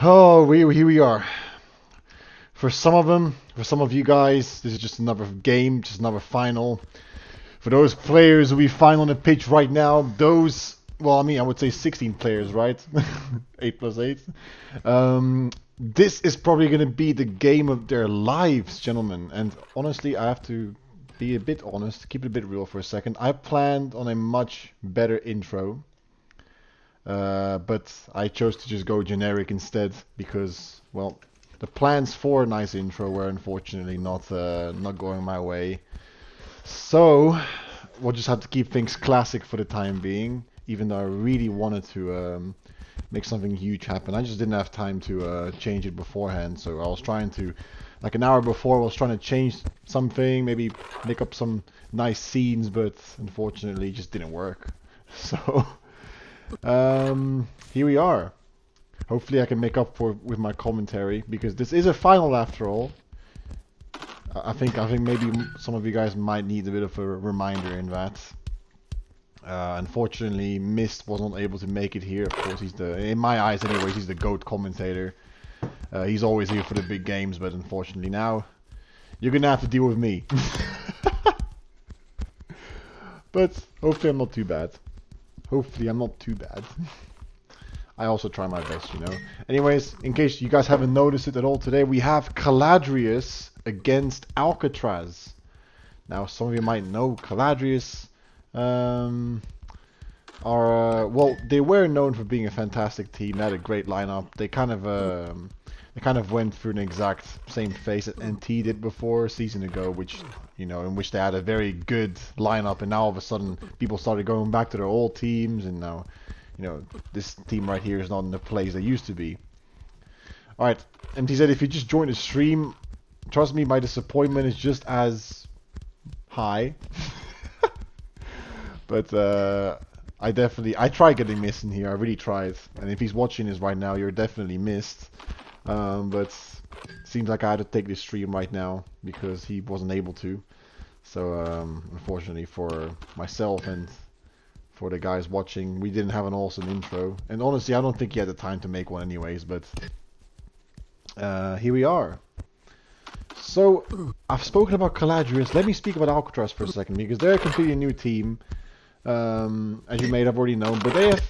Oh, here we are. For some of them, for some of you guys, this is just another game, just another final. For those players who we find on the pitch right now, well, I would say 16 players, right? 8 plus 8. This is probably going to be the game of their lives, gentlemen. And honestly, I have to be a bit honest, keep it a bit real for a second. I planned on a much better intro. But I chose to just go generic instead because, well, the plans for a nice intro were unfortunately not going my way. So we'll just have to keep things classic for the time being, even though I really wanted to make something huge happen. I just didn't have time to change it beforehand, so I was trying to, like an hour before, I was trying to change something, maybe make up some nice scenes, but unfortunately it just didn't work. So here we are. Hopefully I can make up for with my commentary because this is a final after all. I think maybe some of you guys might need a bit of a reminder in that. Unfortunately, Mist was not able to make it here. Of course, he's in my eyes anyways, he's the GOAT commentator. He's always here for the big games, but unfortunately now you're gonna have to deal with me. But hopefully I'm not too bad. Hopefully I'm not too bad. I also try my best, you know. Anyways, in case you guys haven't noticed it at all today, we have Caladrius against Alcatraz. Now, some of you might know Caladrius. Well, they were known for being a fantastic team. They had a great lineup. They kind of went through an exact same phase that NT did before a season ago, which, you know, in which they had a very good lineup, and now all of a sudden people started going back to their old teams, and now, you know, this team right here is not in the place they used to be. Alright, MT said if you just joined the stream, trust me, my disappointment is just as high. But I tried getting Mist in here, I really tried. And if he's watching this right now, you're definitely Mist. But seems like I had to take this stream right now because he wasn't able to. So unfortunately for myself and for the guys watching, we didn't have an awesome intro. And honestly, I don't think he had the time to make one anyways, but here we are. So, I've spoken about Caladrius. Let me speak about Alcatraz for a second, because they're a completely new team, as you may have already known, but they have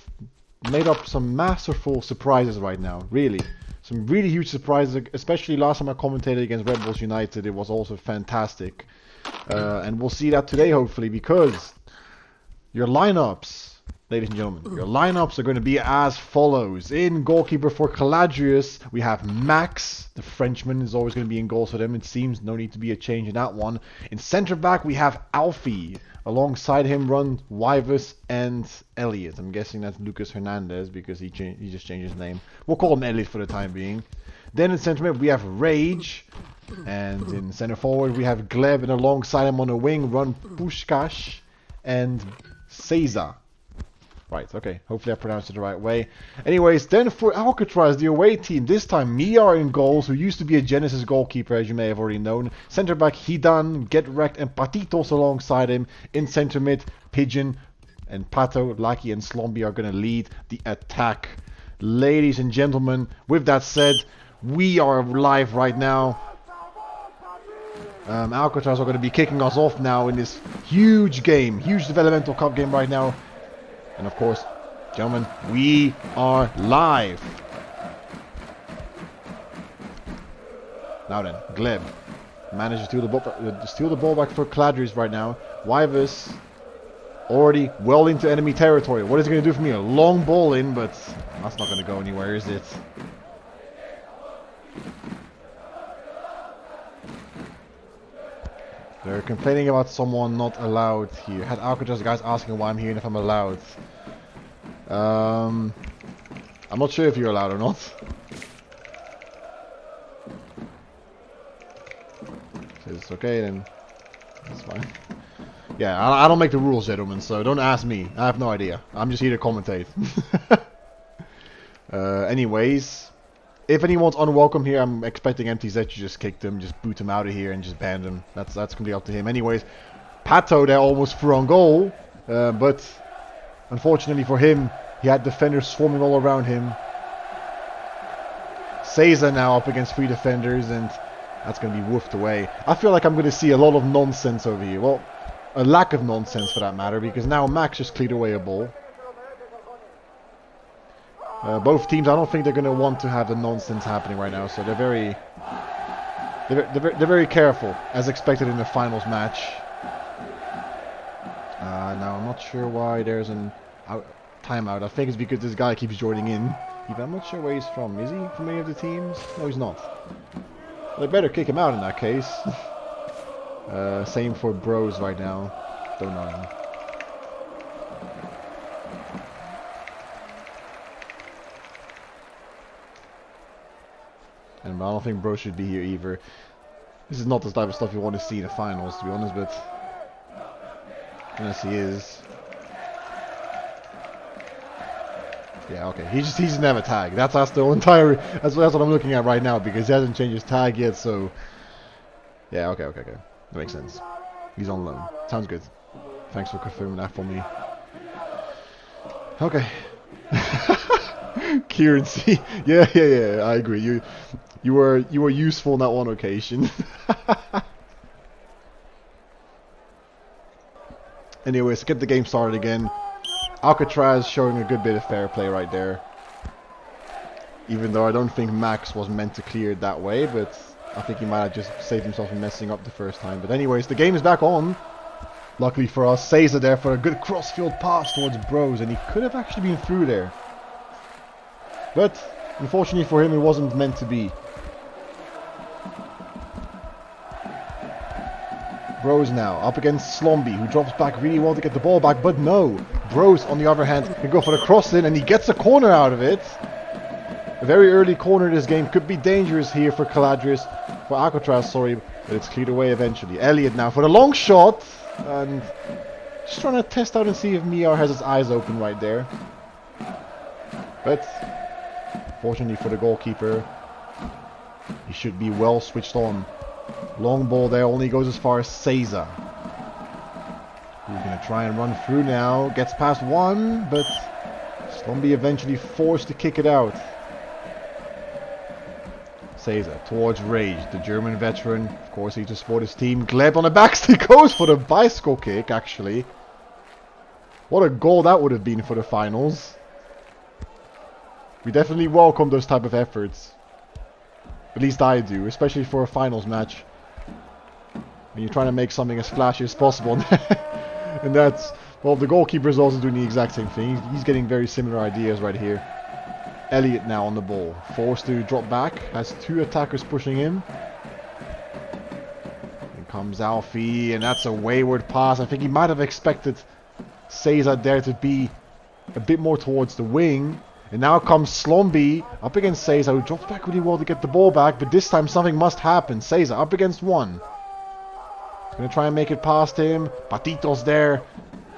made up some masterful surprises right now, really. Some really huge surprises, especially last time I commentated against Red Bulls United, it was also fantastic. And we'll see that today, hopefully, because your lineups, ladies and gentlemen, your lineups are going to be as follows. In goalkeeper for Caladrius, we have Max. The Frenchman is always going to be in goals for them. It seems no need to be a change in that one. In centre back, we have Alfie. Alongside him run Wyvus and Elliot. I'm guessing that's Lucas Hernandez because he just changed his name. We'll call him Elliot for the time being. Then in centre mid, we have Rage. And in centre forward, we have Gleb. And alongside him on the wing, run Pushkash and Caesar. Right, okay. Hopefully I pronounced it the right way. Anyways, then for Alcatraz, the away team, this time Miar in goals, who used to be a Genesis goalkeeper, as you may have already known. Centre back, Hidan, Get Wrecked, and Patitos alongside him. In centre mid, Pigeon and Pato, Lucky, and Slomby are going to lead the attack. Ladies and gentlemen, with that said, we are live right now. Alcatraz are going to be kicking us off now in this huge game, huge developmental cup game right now. And of course, gentlemen, we are live. Now then, Gleb manages to steal the ball back for Caladrius right now. Wyvus already well into enemy territory. What is he going to do for me? A long ball in, but that's not going to go anywhere, is it? They're complaining about someone not allowed here. Had Alcatraz guys asking why I'm here and if I'm allowed. I'm not sure if you're allowed or not. If it's okay, then that's fine. Yeah, I don't make the rules, gentlemen, so don't ask me. I have no idea. I'm just here to commentate. Anyways, if anyone's unwelcome here, I'm expecting MTZ to just kick them, just boot them out of here and just ban them. That's going to be up to him. Anyways, Pato there almost threw on goal, but unfortunately for him, he had defenders swarming all around him. Seiza now up against 3 defenders, and that's going to be woofed away. I feel like I'm going to see a lot of nonsense over here. Well, a lack of nonsense for that matter, because now Max just cleared away a ball. Both teams, I don't think they're going to want to have the nonsense happening right now, so they're very careful, as expected in the finals match. Now I'm not sure why there's an timeout. I think it's because this guy keeps joining in. Even I'm not sure where he's from. Is he from any of the teams? No, he's not. Well, they better kick him out in that case. Same for Bros right now. Don't know him. And I don't think Bros should be here either. This is not the type of stuff you want to see in the finals, to be honest, but unless he is. Yeah, okay. He just doesn't have a tag. That's the entire. That's what I'm looking at right now, because he hasn't changed his tag yet. So yeah, okay. That makes sense. He's on loan. Sounds good. Thanks for confirming that for me. Okay. Kieran C. Yeah. I agree. You were useful on that one occasion. Anyways, get the game started again. Alcatraz showing a good bit of fair play right there. Even though I don't think Max was meant to clear it that way, but I think he might have just saved himself from messing up the first time. But anyways, the game is back on. Luckily for us, Seiza there for a good cross-field pass towards Bros, and he could have actually been through there. But unfortunately for him, it wasn't meant to be. Bros now up against Slomby, who drops back really well to get the ball back, but no. Bros, on the other hand, can go for the cross-in, and he gets a corner out of it. A very early corner this game could be dangerous here for Caladrius, for Alcatraz, sorry, but it's cleared away eventually. Elliot now for the long shot, and just trying to test out and see if Miar has his eyes open right there. But fortunately for the goalkeeper, he should be well switched on. Long ball there, only goes as far as Seiza. Who's going to try and run through now. Gets past one, but Slomby eventually forced to kick it out. Seiza towards Rage, the German veteran. Of course, he just support his team. Gleb on the backstick goes for the bicycle kick, actually. What a goal that would have been for the finals. We definitely welcome those type of efforts. At least I do, especially for a finals match. When you're trying to make something as flashy as possible. And that's, well, the goalkeeper is also doing the exact same thing. He's getting very similar ideas right here. Elliot now on the ball. Forced to drop back. Has 2 attackers pushing him. In comes Alfie, and that's a wayward pass. I think he might have expected Seiza there to be a bit more towards the wing. And now comes Slomby up against Seiza, who drops back really well to get the ball back. But this time something must happen. Seiza up against one. He's going to try and make it past him. Patitos there.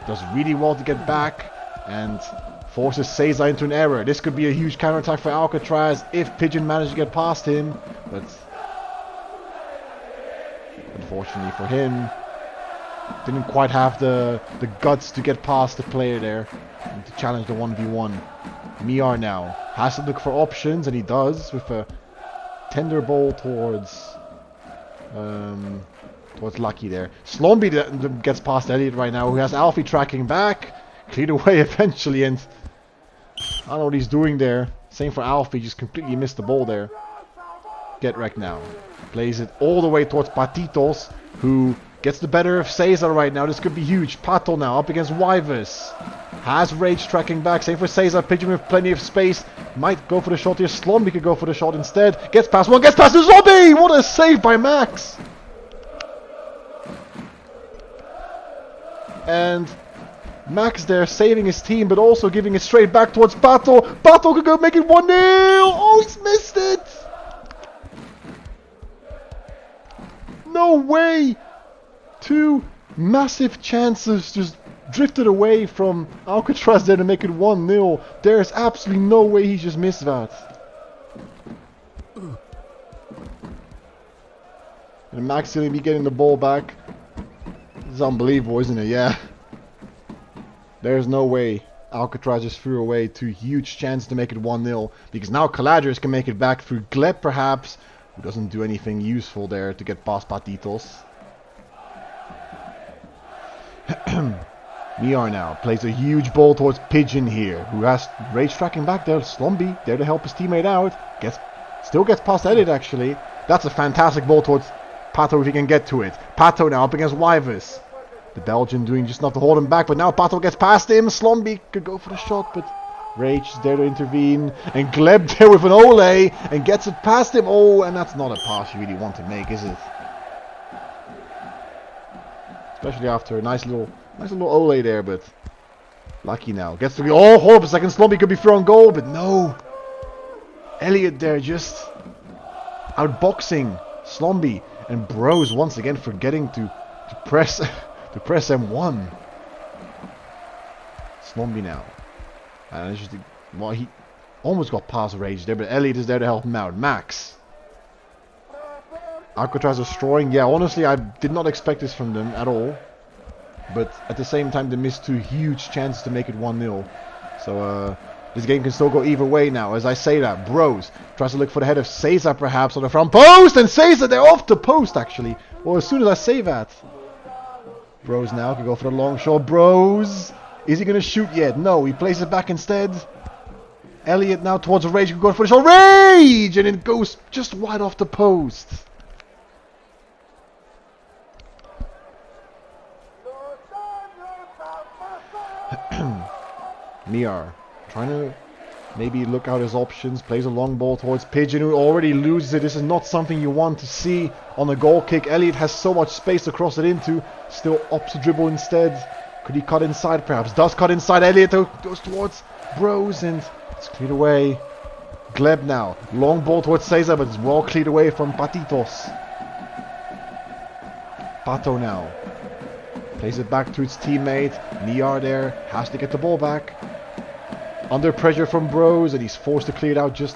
Does really well to get back. And forces Seiza into an error. This could be a huge counterattack for Alcatraz if Pigeon managed to get past him. But unfortunately for him, didn't quite have the guts to get past the player there and to challenge the 1v1. Miar now has to look for options, and he does with a tender ball towards Lucky there. Slomby gets past Elliot right now, who has Alfie tracking back. Cleared away eventually, and I don't know what he's doing there. Same for Alfie, just completely missed the ball there. Get wrecked now. Plays it all the way towards Patitos, who gets the better of Seiza right now. This could be huge. Pato now up against Wyvers. Has Rage tracking back. Same for Seiza. Pigeon with plenty of space. Might go for the shot here. Slomby could go for the shot instead. Gets past one. Gets past the zombie! What a save by Max! And Max there saving his team, but also giving it straight back towards Pato. Pato could go make it 1-0! Oh, he's missed it! No way! 2 massive chances just drifted away from Alcatraz there to make it 1-0. There's absolutely no way he just missed that. And Max going to be getting the ball back. This is unbelievable, isn't it? Yeah. There's no way Alcatraz just threw away 2 huge chances to make it 1-0. Because now Caladrius can make it back through Gleb perhaps. Who doesn't do anything useful there to get past Patitos. Miar now plays a huge ball towards Pigeon here. Who has Rage tracking back there. Slomby there to help his teammate out. Still gets past Elliot actually. That's a fantastic ball towards Pato if he can get to it. Pato now up against Wyvers. The Belgian doing just enough to hold him back, but now Pato gets past him. Slomby could go for the shot, but Rage is there to intervene. And Gleb there with an Ole and gets it past him. Oh, and that's not a pass you really want to make, is it? Especially after a nice little Ole there, but lucky now. Gets to be, oh, hold up a second. Slomby could be thrown goal, but no. Elliot there just outboxing Slomby. And Bros once again forgetting to press to press M1. Slomby now. And it's just, well, he almost got past Rage there, but Elliot is there to help him out. Max. Alcatraz destroying. Yeah, honestly, I did not expect this from them at all. But at the same time, they missed 2 huge chances to make it 1-0. So, this game can still go either way now. As I say that, Bros tries to look for the head of Cesar perhaps on the front post. And Cesar, they're off the post actually. Well, as soon as I say that. Bros now can go for the long shot. Bros. Is he going to shoot yet? No, he plays it back instead. Elliot now towards Rage. Can go for the shot. Rage! And it goes just wide off the post. Miar trying to maybe look out his options. Plays a long ball towards Pigeon, who already loses it. This is not something you want to see on a goal kick. Elliot has so much space to cross it into. Still opts to dribble instead. Could he cut inside perhaps? Does cut inside. Elliot goes towards Bros and it's cleared away. Gleb now. Long ball towards Cesar, but it's well cleared away from Patitos. Pato now. Plays it back to its teammate. Miar there. Has to get the ball back. Under pressure from Bros, and he's forced to clear it out just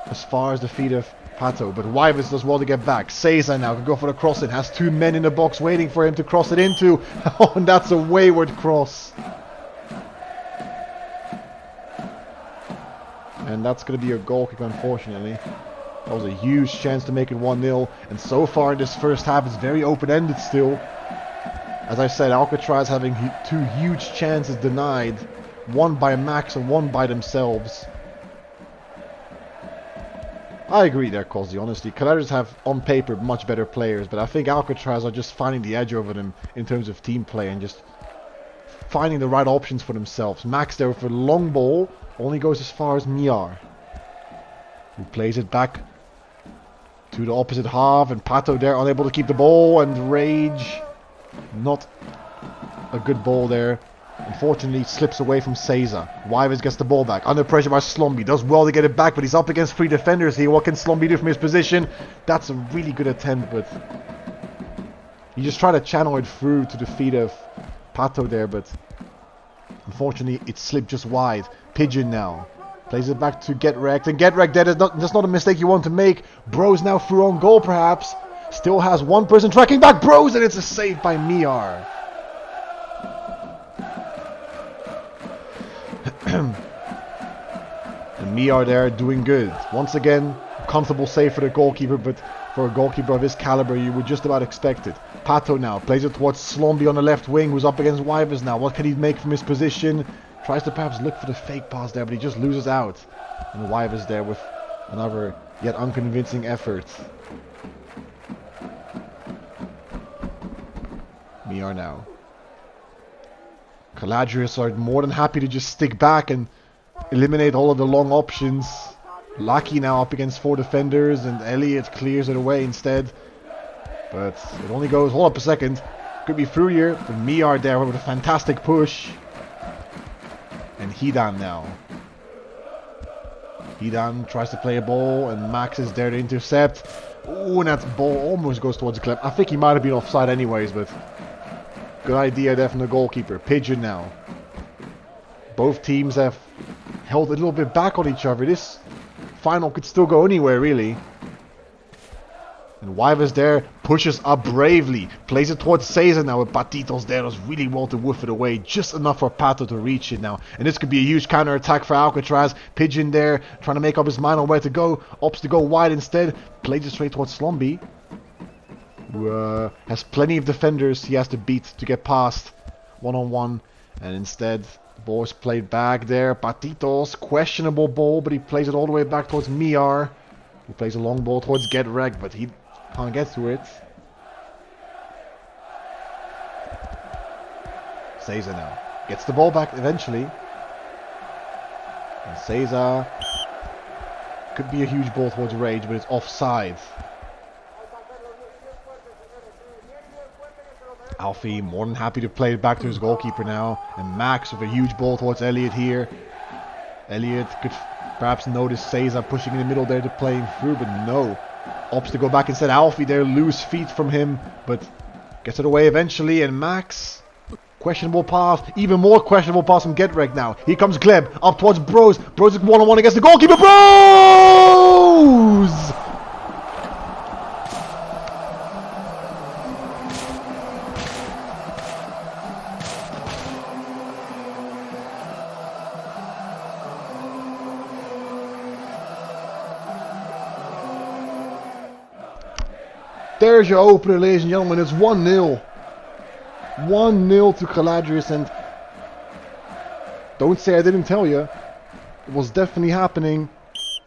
as far as the feet of Pato. But Wyvers does well to get back. Cesar now can go for the cross. It has 2 men in the box waiting for him to cross it into. Oh, and that's a wayward cross. And that's going to be a goal kick, unfortunately. That was a huge chance to make it 1-0. And so far in this first half, it's very open-ended still. As I said, Alcatraz having 2 huge chances denied. One by Max and one by themselves. I agree there, Cosy, honestly. Caladrius have, on paper, much better players. But I think Alcatraz are just finding the edge over them in terms of team play. And just finding the right options for themselves. Max there with a long ball. Only goes as far as Miar. Who plays it back to the opposite half. And Pato there unable to keep the ball. And Rage. Not a good ball there. Unfortunately, slips away from Cesar. Wyvers gets the ball back. Under pressure by Slomby. Does well to get it back, but he's up against 3 defenders here. What can Slomby do from his position? That's a really good attempt, but he just tried to channel it through to the feet of Pato there, but unfortunately, it slipped just wide. Pigeon now. Plays it back to Get Wrecked. And Get Wrecked, that's not a mistake you want to make. Bros now through on goal, perhaps. Still has one person tracking back Bros, and it's a save by Miar. And Miar there doing good. Once again, comfortable save for the goalkeeper, but for a goalkeeper of his caliber, you would just about expect it. Pato now plays it towards Slomby on the left wing, who's up against Wyvers now. What can he make from his position? Tries to perhaps look for the fake pass there, but he just loses out. And Wyvers there with another yet unconvincing effort. Miar now. Caladrius are more than happy to just stick back and eliminate all of the long options. Lucky now up against 4 defenders, and Elliot clears it away instead. But it only goes, hold up a second, could be through here, but Miar there with a fantastic push. And Hidan now. Hidan tries to play a ball, and Max is there to intercept. Ooh, and that ball almost goes towards the clip. I think he might have been offside anyways, but good idea there from the goalkeeper. Pigeon now. Both teams have held a little bit back on each other. This final could still go anywhere, really. And Wyvers there pushes up bravely. Plays it towards Caesar now with Patitos there. Does really well to whiff it away. Just enough for Pato to reach it now. And this could be a huge counter attack for Alcatraz. Pigeon there trying to make up his mind on where to go. Opts to go wide instead. Plays it straight towards Slomby, who has plenty of defenders he has to beat to get past one-on-one. And instead, the ball is played back there. Patitos, questionable ball, but he plays it all the way back towards Miar. He plays a long ball towards Getrek, but he can't get to it. Caesar now gets the ball back eventually. And Caesar could be a huge ball towards Rage, but it's offside. Alfie more than happy to play it back to his goalkeeper now. And Max with a huge ball towards Elliot here. Elliot could perhaps notice Caesar pushing in the middle there to play him through, but no. Opts to go back instead. Alfie there, loose feet from him, but gets it away eventually. And Max, questionable pass, even more questionable pass from Getrek now. Here comes Gleb, up towards Bros. Bros is one-on-one against the goalkeeper. Bros! There's your opener, ladies and gentlemen. It's 1-0. 1-0 to Caladrius, and don't say I didn't tell you. It was definitely happening.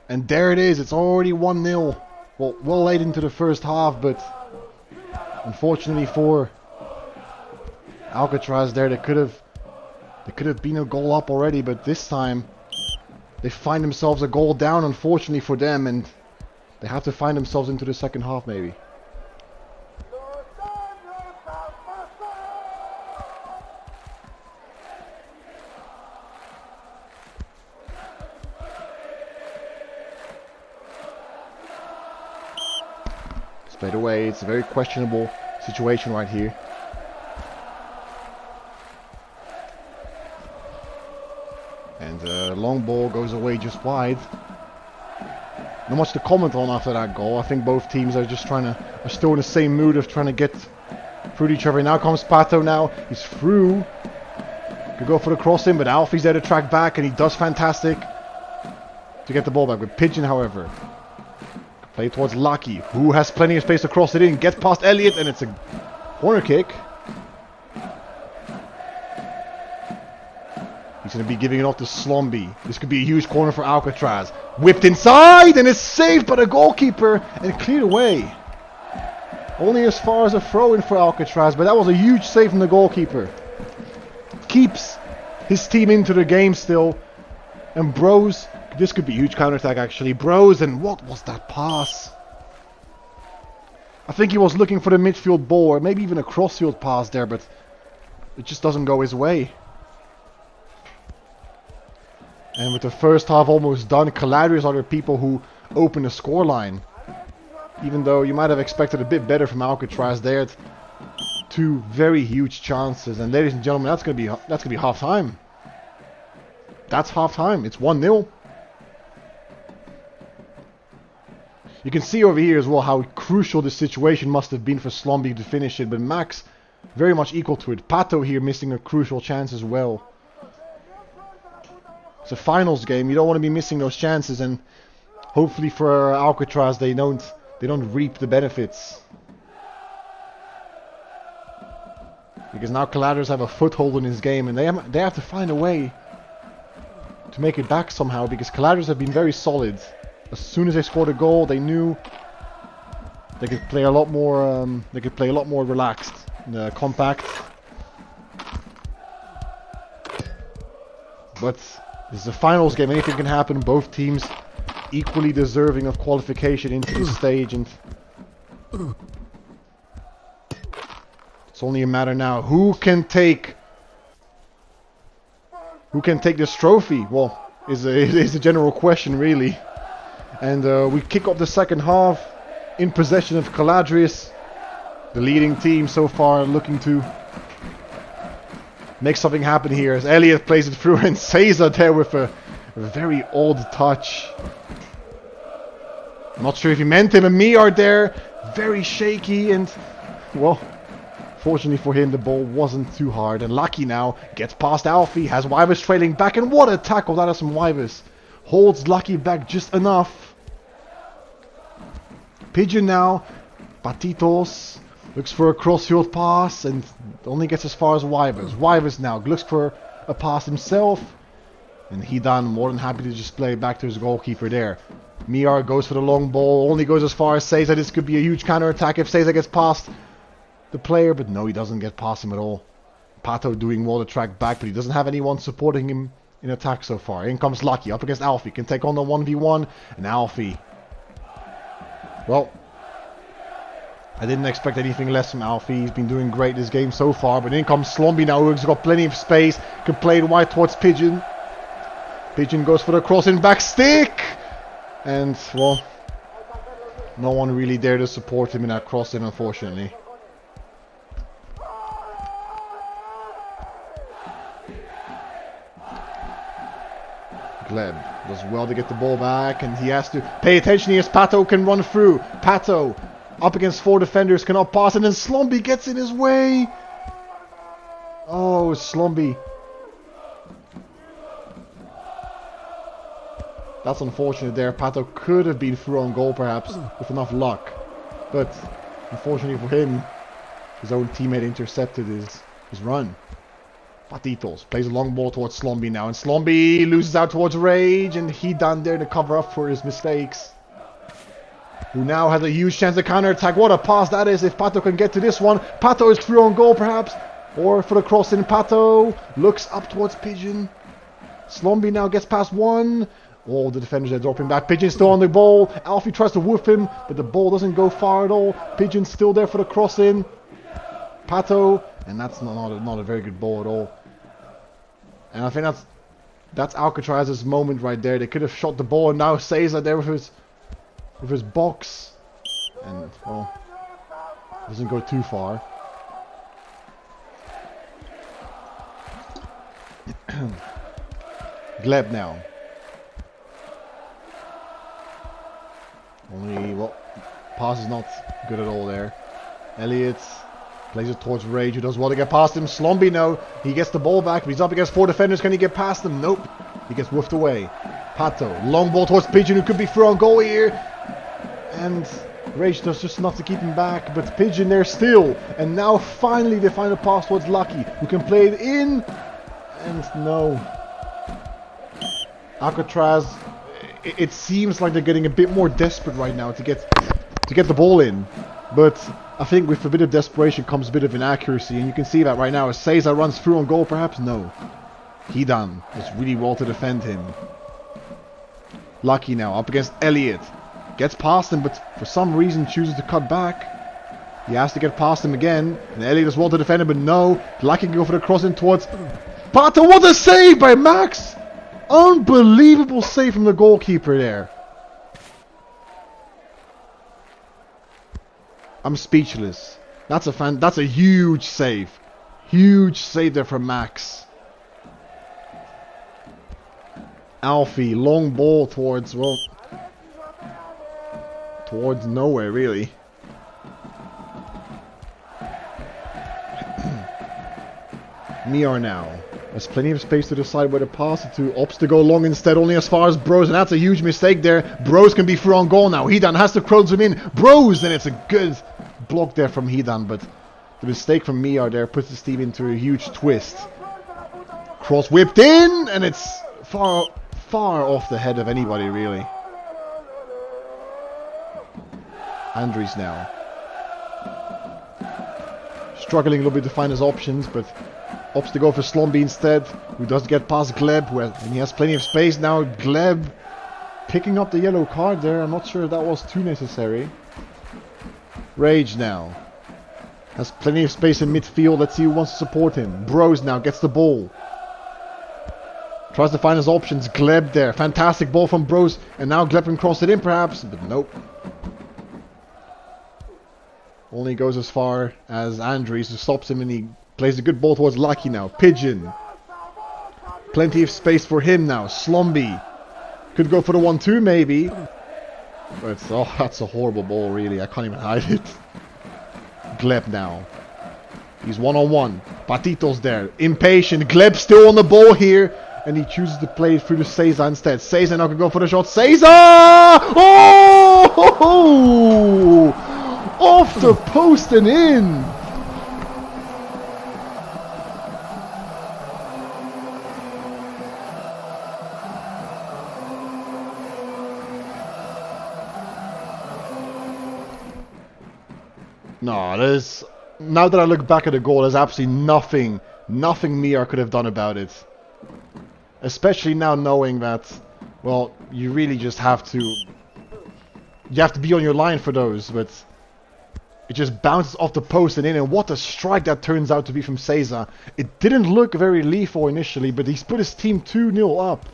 And there it is. It's already 1-0. Well late into the first half, but unfortunately for Alcatraz there, they could have been a goal up already, but this time they find themselves a goal down, unfortunately for them, and they have to find themselves into the second half maybe. Played away. It's a very questionable situation right here. And long ball goes away just wide. Not much to comment on after that goal. I think both teams are just are still in the same mood of trying to get through each other. Now comes Pato now. He's through. Could go for the crossing, but Alfie's there to track back, and he does fantastic to get the ball back. With Pigeon, however, play towards Lucky, who has plenty of space to cross it in. Gets past Elliot, and it's a corner kick. He's going to be giving it off to Slomby. This could be a huge corner for Alcatraz. Whipped inside, and it's saved by the goalkeeper and cleared away. Only as far as a throw-in for Alcatraz, but that was a huge save from the goalkeeper. Keeps his team into the game still. And Bros, this could be a huge counterattack actually. Bros, and what was that pass? I think he was looking for the midfield ball, or maybe even a crossfield pass there, but it just doesn't go his way. And with the first half almost done, Caladrius are the people who open the scoreline. Even though you might have expected a bit better from Alcatraz there. Two very huge chances, and ladies and gentlemen, that's gonna be half time. That's half time. It's 1-0. You can see over here as well how crucial this situation must have been for Slomby to finish it, but Max very much equal to it. Pato here missing a crucial chance as well. It's a finals game. You don't want to be missing those chances, and hopefully for Alcatraz they don't reap the benefits. Because now Caladrius have a foothold in this game, and they have to find a way to make it back somehow, because Caladrius have been very solid. As soon as they scored a goal, they knew they could play a lot more. They could play a lot more relaxed, compact. But this is a finals game. Anything can happen. Both teams equally deserving of qualification into this stage, and it's only a matter now who can take this trophy. Well, is a general question really. And we kick off the second half in possession of Caladrius, the leading team so far, looking to make something happen here as Elliot plays it through, and Caesar there with a very odd touch. Not sure if he meant him, and me are there. Very shaky, and well, fortunately for him, the ball wasn't too hard. And Lucky now gets past Alfie, has Wyvers trailing back, and what a tackle that is from Wyvers. Holds Lucky back just enough. Pigeon now, Patitos looks for a crossfield pass and only gets as far as Wyvers. Wyvers now looks for a pass himself, and Hidan more than happy to just play back to his goalkeeper there. Miar goes for the long ball, only goes as far as Seiza. This could be a huge counter-attack if Seiza gets past the player, but no, he doesn't get past him at all. Pato doing well to track back, but he doesn't have anyone supporting him in attack so far. In comes Lucky up against Alfie, can take on the 1v1, and Alfie, well, I didn't expect anything less from Alfie. He's been doing great this game so far, but in comes Slomby now, who's got plenty of space, can play it wide towards Pigeon. Pigeon goes for the cross in back stick, and well, no one really there to support him in that cross-in, unfortunately. Gleb does well to get the ball back, and he has to pay attention here as Pato can run through. Pato up against 4 defenders, cannot pass, and then Slomby gets in his way. Oh, Slomby. That's unfortunate there. Pato could have been through on goal perhaps with enough luck, but unfortunately for him, his own teammate intercepted his run. Patitos plays a long ball towards Slomby now, and Slomby loses out towards Rage, and he done there to cover up for his mistakes. Who now has a huge chance to counter-attack. What a pass that is if Pato can get to this one. Pato is through on goal perhaps, or for the cross in. Pato looks up towards Pigeon. Slomby now gets past one. All the defenders are dropping back. Pigeon still on the ball. Alfie tries to woof him, but the ball doesn't go far at all. Pigeon still there for the cross in. Pato, and that's not a very good ball at all. And I think that's Alcatraz's moment right there. They could have shot the ball, and now Cesar there with his box, and well, doesn't go too far. Gleb now. Only, well, pass is not good at all there. Elliot plays it towards Rage, who does well to get past him. Slomby now, he gets the ball back, but he's up against 4 defenders. Can he get past them? Nope. He gets woofed away. Pato, long ball towards Pigeon, who could be through on goal here. And Rage does just enough to keep him back, but Pigeon there still. And now finally they find a pass towards Lucky, who can play it in. And no. Alcatraz, it seems like they're getting a bit more desperate right now to get the ball in. But I think with a bit of desperation comes a bit of inaccuracy, and you can see that right now as Cesar runs through on goal perhaps. No. Hidan does really well to defend him. Lucky now up against Elliot. Gets past him, but for some reason chooses to cut back. He has to get past him again, and Elliot does well to defend him, but no. Lucky can go for the cross in towards Pato. What a save by Max! Unbelievable save from the goalkeeper there. I'm speechless. That's a huge save. Huge save there from Max. Alfie, long ball towards, well, towards nowhere really. Miar now. There's plenty of space to decide where to pass it to. Opts to go long instead, only as far as Bros, and that's a huge mistake there. Bros can be through on goal now. Hidan has to close him in. Bros, and it's a good block there from Hidan, but the mistake from Miar there puts his team into a huge twist. Cross whipped in, and it's far off the head of anybody really. Andries now. Struggling a little bit to find his options, but opts to go for Slomby instead, who does get past Gleb, and he has plenty of space now. Gleb picking up the yellow card there. I'm not sure if that was too necessary. Rage now has plenty of space in midfield. Let's see who wants to support him. Bros now gets the ball. Tries to find his options. Gleb there. Fantastic ball from Bros, and now Gleb can cross it in perhaps, but nope. Only goes as far as Andries, who stops him, and he plays a good ball towards Lucky now. Pigeon. Plenty of space for him now. Slomby. Could go for the 1-2 maybe. But, oh, that's a horrible ball, really. I can't even hide it. Gleb now. He's one-on-one. Patito's there. Impatient. Gleb still on the ball here. And he chooses to play it through to Cesar instead. Cesar now can go for the shot. Cesar! Oh! Off the post and in! No, there's... Now that I look back at the goal, there's absolutely nothing Miar could have done about it. Especially now knowing that, well, you really just have to... You have to be on your line for those, but... It just bounces off the post and in, and what a strike that turns out to be from Cesar. It didn't look very lethal initially, but he's put his team 2-0 up.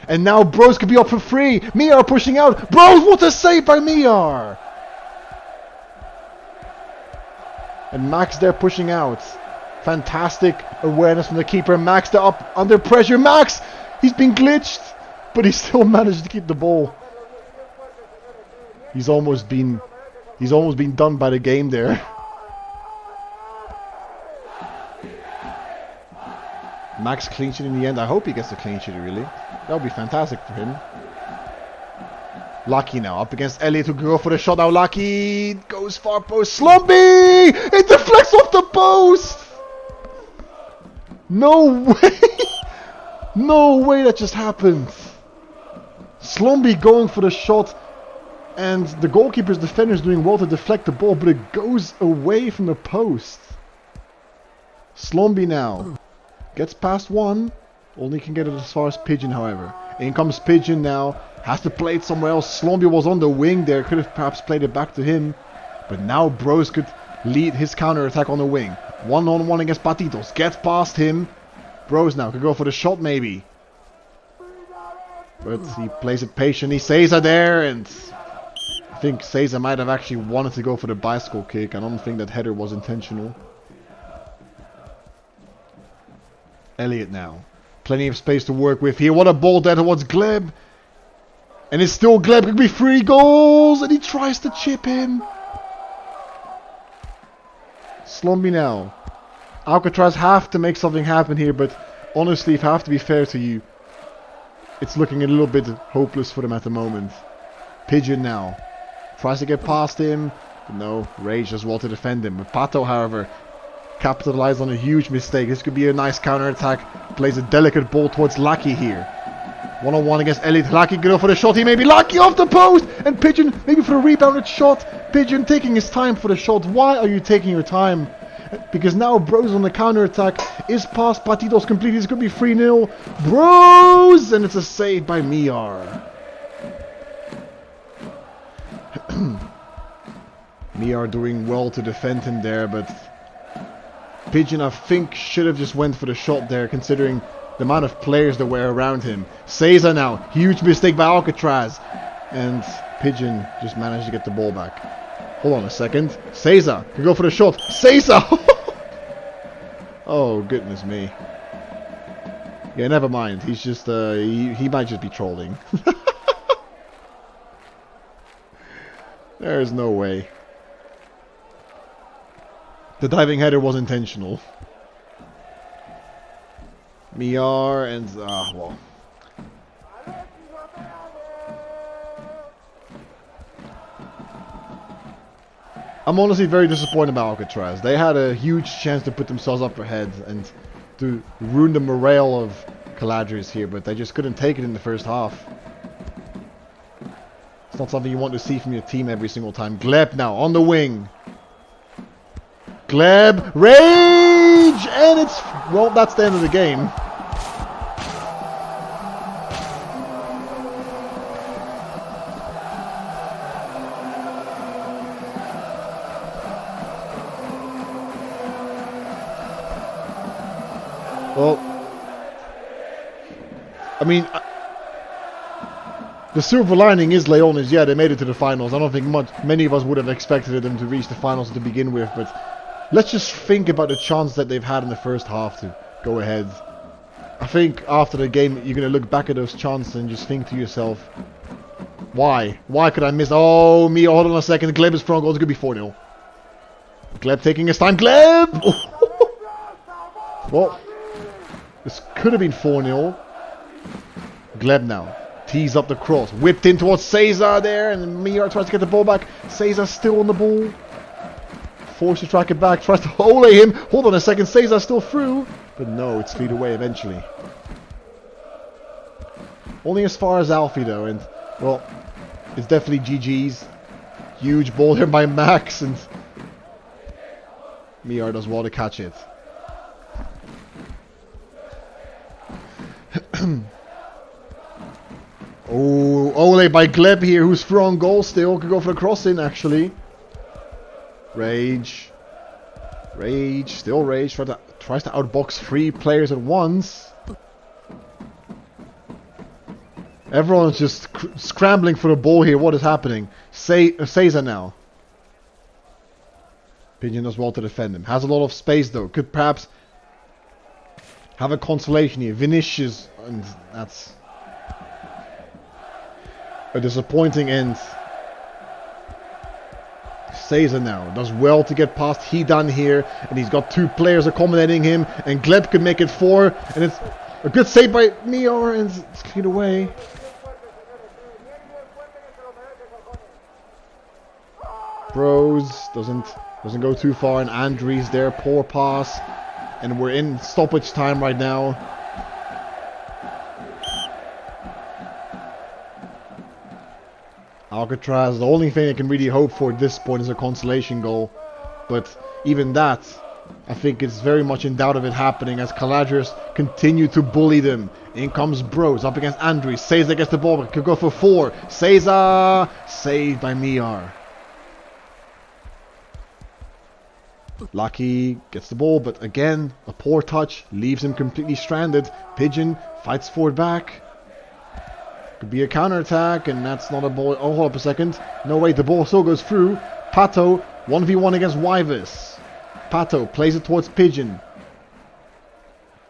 And now Bros could be up for free! Miar pushing out! Bros, what a save by Miar! And Max there pushing out. Fantastic awareness from the keeper. Max there up under pressure. Max! He's been glitched, but he still managed to keep the ball. He's almost been done by the game there. Max clean sheet in the end. I hope he gets a clean sheet, really. That would be fantastic for him. Lucky now up against Elliot, who go for the shot. Now Lucky goes far post. Slumpy! It deflects off the post! No way! No way that just happened. Slumpy going for the shot, and the goalkeeper's defender is doing well to deflect the ball, but it goes away from the post. Slumpy now gets past one. Only can get it as far as Pigeon, however. In comes Pigeon now. Has to play it somewhere else. Slumpy was on the wing there. Could have perhaps played it back to him. But now Bros could lead his counter-attack on the wing. One-on-one against Patitos. Gets past him. Bros now could go for the shot maybe. But he plays it patiently. Cesar there, and I think Cesar might have actually wanted to go for the bicycle kick. I don't think that header was intentional. Elliot now. Plenty of space to work with here. What a ball there towards Gleb. And it's still Gleb. Could be 3 goals. And he tries to chip him. Slumpy now. Alcatraz have to make something happen here. But honestly, if I have to be fair to you, it's looking a little bit hopeless for them at the moment. Pigeon now. Tries to get past him. But no, Rage does well to defend him. But Pato, however, capitalized on a huge mistake. This could be a nice counter-attack. Plays a delicate ball towards Lucky here. One-on-one against Elliot. Lucky go for the shot. He may be Lucky off the post. And Pigeon maybe for the rebounded shot. Pigeon taking his time for the shot. Why are you taking your time? Because now Bros on the counter-attack is past Patitos completely. This could be 3-0. Bros! And it's a save by Miar. Miar doing well to defend him there, but Pigeon, I think, should have just went for the shot there, considering the amount of players that were around him. Cesar now. Huge mistake by Alcatraz. And Pigeon just managed to get the ball back. Hold on a second. Cesar can go for the shot. Cesar! Oh, goodness me. Yeah, never mind. He's just, he might just be trolling. There's no way. The diving header was intentional. Miar and... well. I'm honestly very disappointed about Alcatraz. They had a huge chance to put themselves up ahead and to ruin the morale of Caladrius here, but they just couldn't take it in the first half. It's not something you want to see from your team every single time. Gleb now on the wing. Gleb, Rage! And it's... well, that's the end of the game. Well, I mean, the silver lining is Leones. Yeah, they made it to the finals. I don't think many of us would have expected them to reach the finals to begin with, but let's just think about the chance that they've had in the first half to go ahead. I think after the game, you're going to look back at those chances and just think to yourself, Why? Why could I miss? Oh, me, hold on a second. Gleb is front goal. It's going to be 4-0. Gleb taking his time. Gleb! Well, this could have been 4-0. Gleb now. Tees up the cross. Whipped in towards Cesar there. And Miar tries to get the ball back. Cesar still on the ball. Forced to track it back. Tries to ole him. Hold on a second. Cesar still through. But no, it's cleared away eventually. Only as far as Alfie though. And, well, it's definitely GG's. Huge ball here by Max. And Miar does well to catch it. Oh, Ole by Gleb here, who's through on goal still. Could go for the cross-in, actually. Rage. Rage. Still Rage. Tries to outbox 3 players at once. Everyone's just scrambling for the ball here. What is happening? Cesar now. Pigeon does well to defend him. Has a lot of space, though. Could perhaps have a consolation here. Vinicius. And that's a disappointing end. Cesar now does well to get past Hidan here, and he's got 2 players accommodating him, and Gleb can make it 4, and it's a good save by Mior, and it's cleared away. Bros doesn't go too far, and Andries there, poor pass, and we're in stoppage time right now. Alcatraz, the only thing I can really hope for at this point is a consolation goal. But even that, I think it's very much in doubt of it happening as Caladrius continue to bully them. In comes Bros up against Andries. Cesar gets the ball, but could go for 4. Cesar! Saved by Miar. Lucky gets the ball, but again, a poor touch leaves him completely stranded. Pigeon fights forward back. Could be a counter-attack, and that's not a ball. Oh, hold up a second. No, wait, the ball still goes through. Pato, 1v1 against Wyvis. Pato plays it towards Pigeon.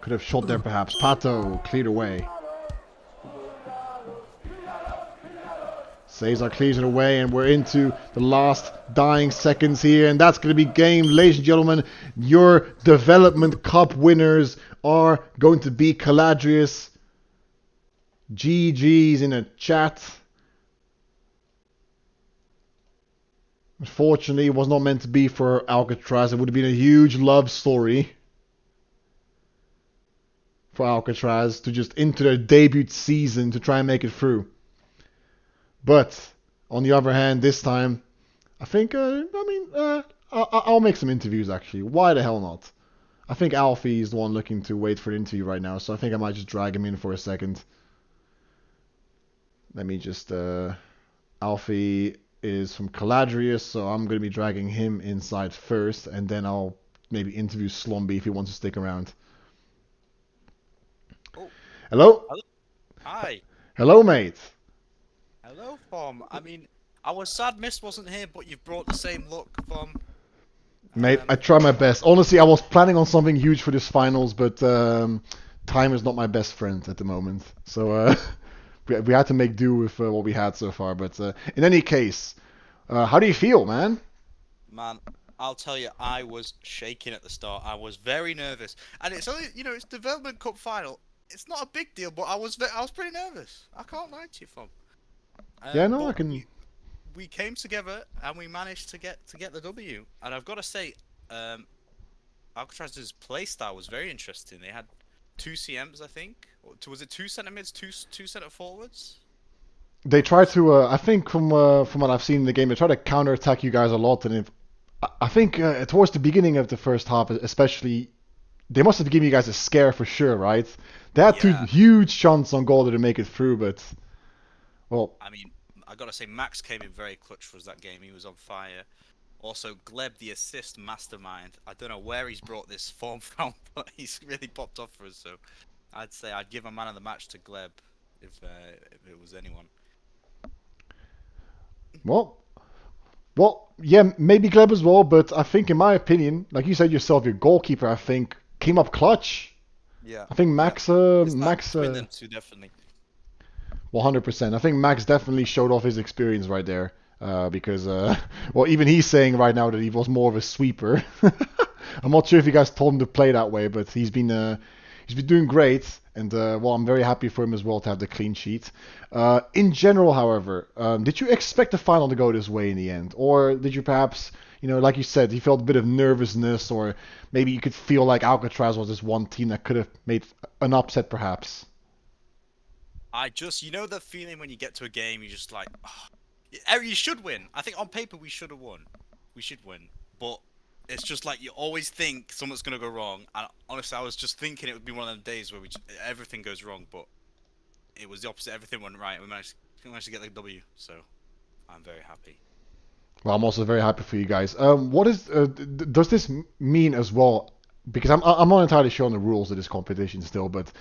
Could have shot there, perhaps. Pato cleared away. Cesar clears it away, and we're into the last dying seconds here, and that's going to be game. Ladies and gentlemen, your Development Cup winners are going to be Caladrius. GG's in a chat. Unfortunately, it was not meant to be for Alcatraz. It would have been a huge love story for Alcatraz to just enter their debut season to try and make it through. But on the other hand, this time, I think, I'll make some interviews actually. Why the hell not? I think Alfie is the one looking to wait for an interview right now, so I think I might just drag him in for a second. Let me just, Alfie is from Caladrius, so I'm going to be dragging him inside first, and then I'll maybe interview Slomby if he wants to stick around. Oh. Hello? Hello? Hi. Hello, mate. Hello, Fom. I mean, I was sad Mist wasn't here, but you've brought the same look, Fom. Mate, I try my best. Honestly, I was planning on something huge for this finals, but time is not my best friend at the moment. So, we had to make do with what we had so far, but in any case, how do you feel, man? Man, I'll tell you, I was shaking at the start. I was very nervous, and it's only, it's Development Cup final. It's not a big deal, but I was pretty nervous. I can't lie to you, Fom. Yeah, no, I can. We came together and we managed to get the W. And I've got to say, Alcatraz's playstyle was very interesting. They had 2 CMs, I think. Was it 2 centre mids, two centre forwards? They try to. I think from what I've seen in the game, they try to counter-attack you guys a lot. And I think towards the beginning of the first half, especially, they must have given you guys a scare for sure, right? They had 2 huge chances on goal to make it through, but well. I mean, I gotta say, Max came in very clutch for us that game. He was on fire. Also, Gleb, the assist mastermind. I don't know where he's brought this form from, but he's really popped off for us. So, I'd say I'd give a man of the match to Gleb if it was anyone. Well, yeah, maybe Gleb as well. But I think, in my opinion, like you said yourself, your goalkeeper, I think, came up clutch. Yeah. I think Max. Between them two, definitely. 100%. I think Max definitely showed off his experience right there. Because, well, even he's saying right now that he was more of a sweeper. I'm not sure if you guys told him to play that way, but he's been doing great, and well, I'm very happy for him as well to have the clean sheet. In general, however, did you expect the final to go this way in the end, or did you perhaps, like you said, you felt a bit of nervousness, or maybe you could feel like Alcatraz was this one team that could have made an upset, perhaps? I just, the feeling when you get to a game, you're just like, you should win. I think on paper we should have won. We should win. But it's just like you always think something's gonna go wrong. And honestly, I was just thinking it would be one of them days where everything goes wrong, but it was the opposite. Everything went right. We managed to get the W. So I'm very happy. Well, I'm also very happy for you guys. What is does this mean as well? Because I'm not entirely sure on the rules of this competition still, but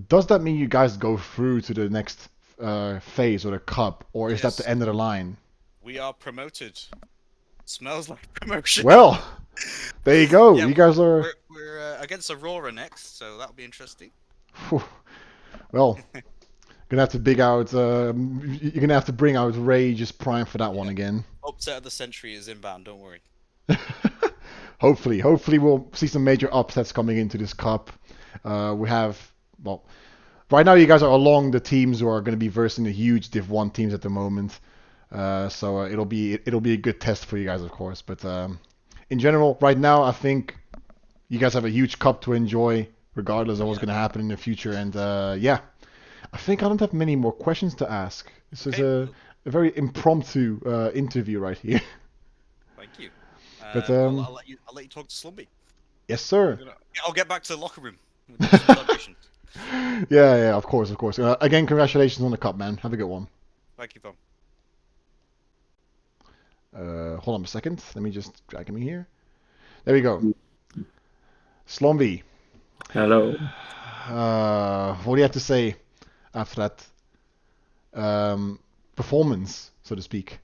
does that mean you guys go through to the next phase or the cup, or is that Yes, the end of the line? we are promoted. Smells like promotion. Well, there you go. Yeah, You guys are. we're against Aurora next, so that'll be interesting. Phew. Well, gonna have to dig out. You're gonna have to bring out Rage's Prime for that one Yeah, again. upset of the century is inbound. Don't worry. Hopefully we'll see some major upsets coming into this cup. We have, well, right now you guys are along the teams who are going to be versing the huge Div 1 teams at the moment. So it'll be a good test for you guys, of course. But in general, right now I think you guys have a huge cup to enjoy, regardless of what's Yeah. going to happen in the future. And yeah, I think I don't have many more questions to ask. This is Okay. a very impromptu interview right here. Thank you. But I'll let you talk to Slumby. yes, sir. I'll get back to the locker room with some celebrations. Yeah, of course, of course. Again, congratulations on the cup, man. Have a good one. Thank you, Tom. Hold on a second. Let me just drag him in here. There we go. Slomby, Hello. what do you have to say after that performance, so to speak?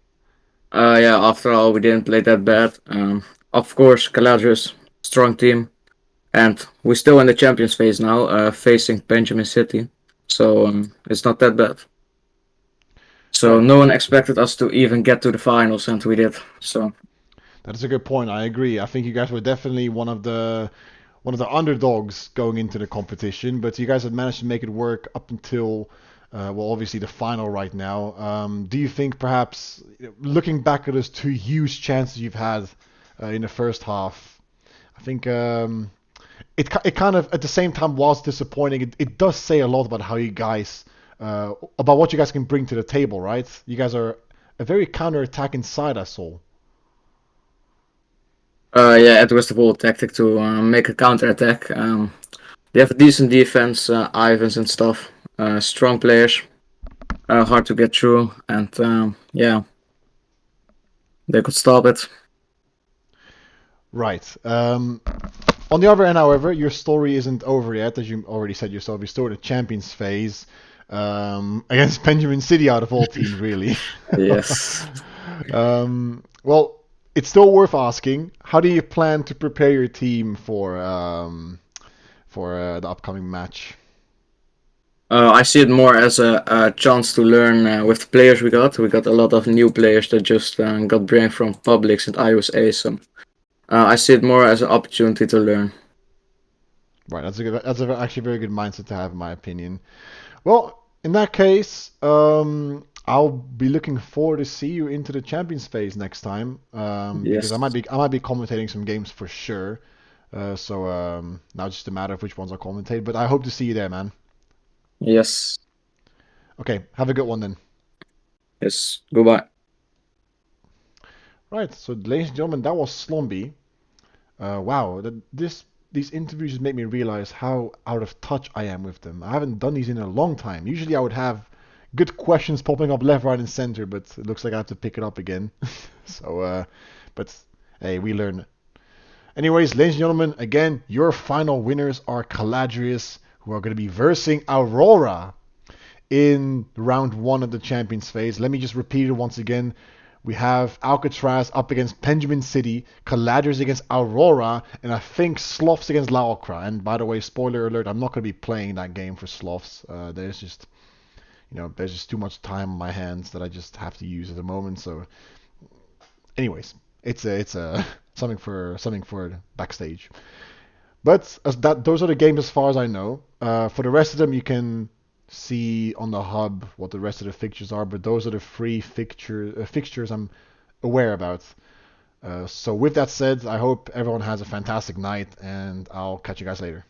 Yeah, after all, we didn't play that bad. Of course, Caladrius, strong team. And we're still in the champions phase now, facing Benjamin City. So it's not that bad. So Right. no one expected us to even get to the finals, and we did. So That is a good point. I agree. I think you guys were definitely one of the underdogs going into the competition, but you guys have managed to make it work up until, well, obviously the final right now. Do you think perhaps, looking back at those two huge chances you've had in the first half, I think it kind of at the same time was disappointing. It does say a lot about how you guys, about what you guys can bring to the table, right? You guys are a very counter-attacking side, I saw. yeah, it was the whole tactic to make a counter attack. They have a decent defense, Ivans and stuff. Strong players, hard to get through, and yeah, they could stop it. Right. On the other end, however, your story isn't over yet, as you already said yourself. You're still in the Champions phase against Benjamin City out of all teams, really. Yes. Well, it's still worth asking. How do you plan to prepare your team for the upcoming match? I see it more as a chance to learn with the players we got. We got a lot of new players that just got brain from Publix and IOSA. So I see it more as an opportunity to learn. Right, actually a very good mindset to have, in my opinion. Well, in that case, I'll be looking forward to see you into the Champions phase next time, because I Yes. might be commentating some games for sure. So now it's just a matter of which ones I commentate. But I hope to see you there, man. Yes. Okay, have a good one then. Yes. Goodbye. Right, so ladies and gentlemen, that was Slomby. Wow, these interviews just make me realize how out of touch I am with them. I haven't done these in a long time. Usually I would have good questions popping up left, right, and center, but it looks like I have to pick it up again. So, but hey, we learn. Anyways, ladies and gentlemen, again, your final winners are Caladrius, who are going to be versing Aurora in round one of the Champions phase. Let me just repeat it once again. We have Alcatraz up against Benjamin City, Caladrius against Aurora, and I think Sloths against Laokra. And by the way, spoiler alert, I'm not going to be playing that game for Sloths. There's just, there's just too much time on my hands that I just have to use at the moment. So, anyways, it's a something for backstage. But those are the games as far as I know. For the rest of them, you can see on the hub what the rest of the fixtures are. But those are the free fixtures I'm aware about. So with that said, I hope everyone has a fantastic night, and I'll catch you guys later.